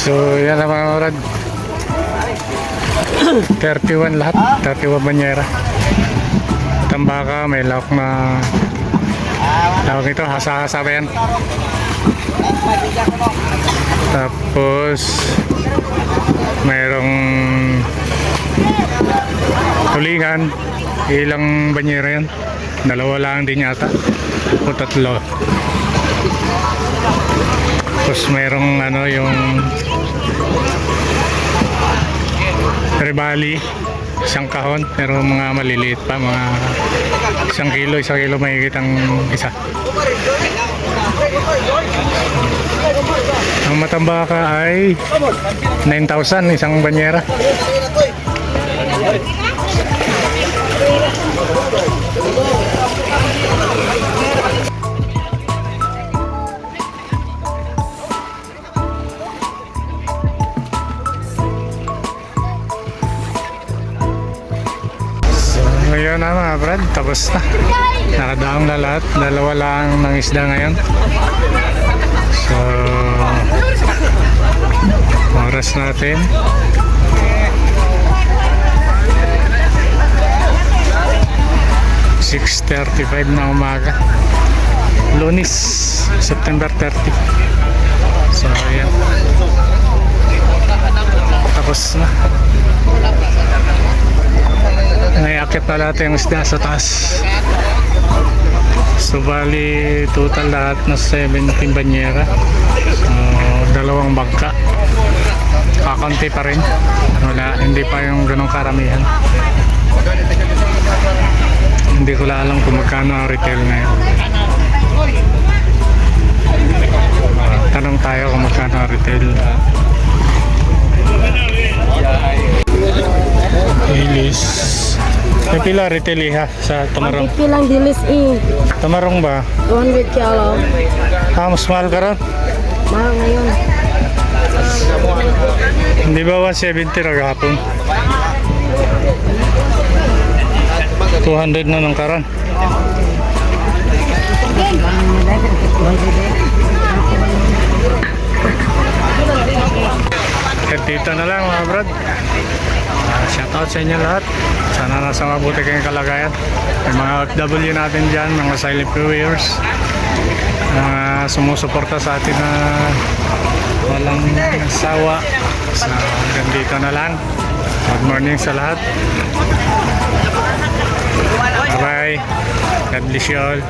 So yan na mga brad, 31 lahat, 31 banyera. Tambaka, may lahok na tawag ito, hasa-hasa ba yan? Tapos mayroong tulingan, ilang banyera yan? Dalawa lang din yata o tatlo. Tapos mayroong ano, yung rebali, isang kahon, pero mga maliliit pa, mga 1 kilo mahigit ang isa. Ang matambaka ay 9,000 isang banyera. Ngayon na mga brad, tapos na. Nakadaang na lahat. Dalawa lang ng isda ngayon. So, oras natin 6:35 na umaga. Lunes, September 30. So, ayan. Tapos na. Naiakit na lahat yung isda sa taas. So bali total lahat na 17 banyera. So dalawang bangka. Kakunti pa rin. Wala, hindi pa yung ganong karamihan. Hindi ko lang alam kung magkano ang retail ngayon. Tanong tayo kung magkano ang retail. Ilis. May pila retail ha sa Tamarong. Ang lang dilis Tamarong ba? 200 kilo. Mas mahal ka ron? Mahal ngayon. Hindi ba 170 na gahapon? 200 na ng karan. At dito na lang mga brad. Shoutout sa inyo lahat. Sana nasa mabuti kayong kalagayan. May mga OFW natin dyan, mga silent viewers, sumusuporta sa atin na walang sawa. So hanggang dito na lang. Good morning sa lahat. Bye bye. God bless you all.